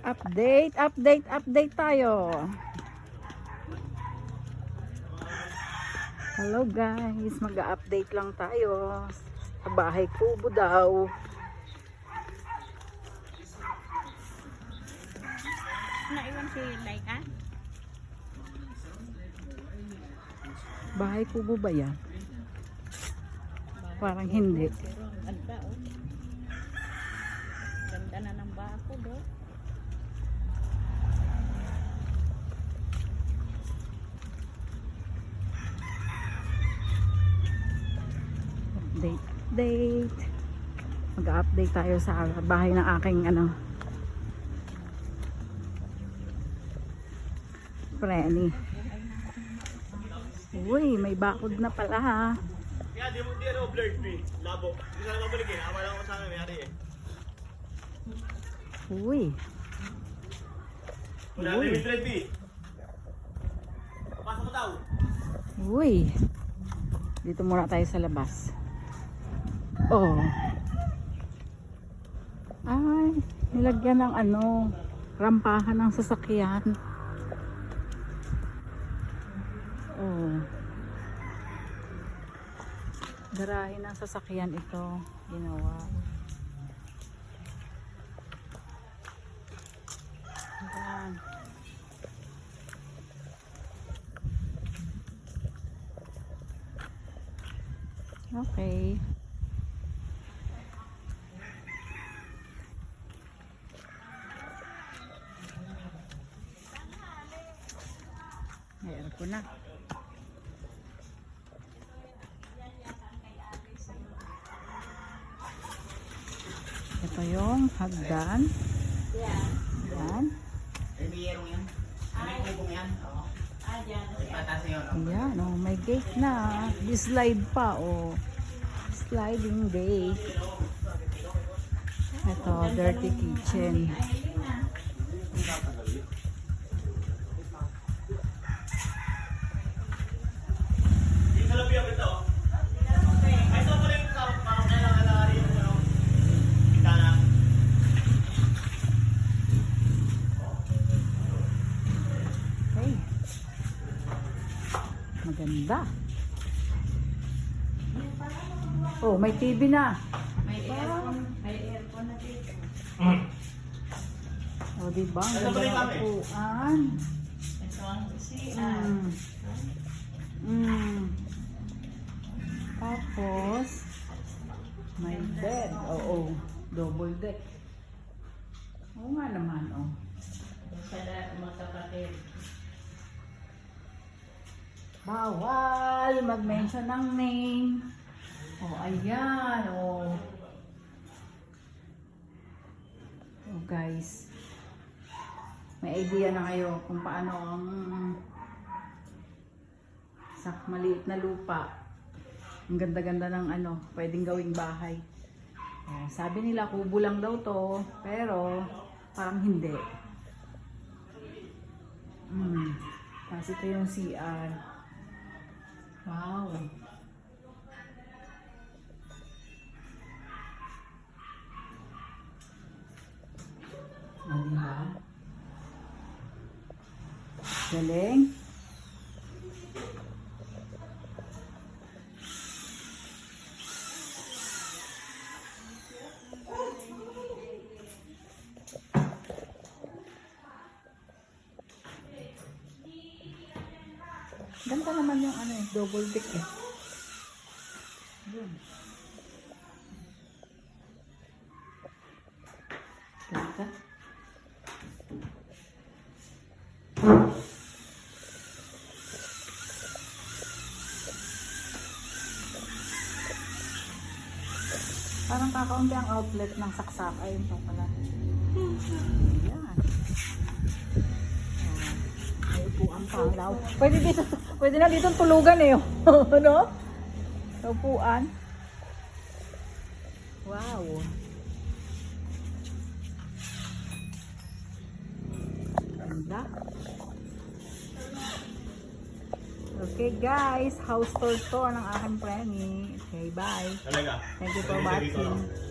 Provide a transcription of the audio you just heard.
Update tayo. Hello guys, mag-update lang tayo sa bahay kubo daw. Naiwan si Laika? Bahay kubo ba yan? Parang hindi. Pero ang ganda oh. Ganda na ng bako do. Update. Mag-update tayo sa bahay ng aking Frenny. Uy, may bakod na pala ha. Kaya di blurred me. Labo. Hindi sana mabalikin. Awala ko sana may ari eh. Uy. Wala na yung blurred me. Pasok mo tao. Uy. Dito muna tayo sa labas. Oh. Ay, nilagyan ng rampahan ng sasakyan. Oh. Garahe ng sasakyan ito ginawa. Ayan. Okay. Ayan ko na. Ito yung hagdan. Ayan. Ayan, oh, may gate na. Slide pa, oh. Sliding gate. Ito, dirty kitchen. Maganda. Oh, may TV na. May aircon na dito. Oh, diba? Ang ganda ng upuan. Ito ang CR. Tapos, may bed. Oo, double deck. Oo nga naman, oh. Sada magkapatid. Bawal mag-mention ng name. Oh, ayan, oh. Oh, guys. May idea na kayo kung paano ang sa maliit na lupa. Ang ganda-ganda ng pwedeng gawing bahay. Oh, sabi nila kubo lang daw to, pero parang hindi. Kasi ito yung CR. Wow. Diba? Galing. Ganda naman yung double deck eh. Yun. Ganda. Parang kakaunti ang outlet ng saksak. Ayun pa pala. Ayan. May upuan pa daw. Pwede na dito tulugan eh. Ano? Sa upuan. Wow. Ganda. Okay guys, house tour ng aking Frenny. Okay, bye. Talaga. Thank you for watching.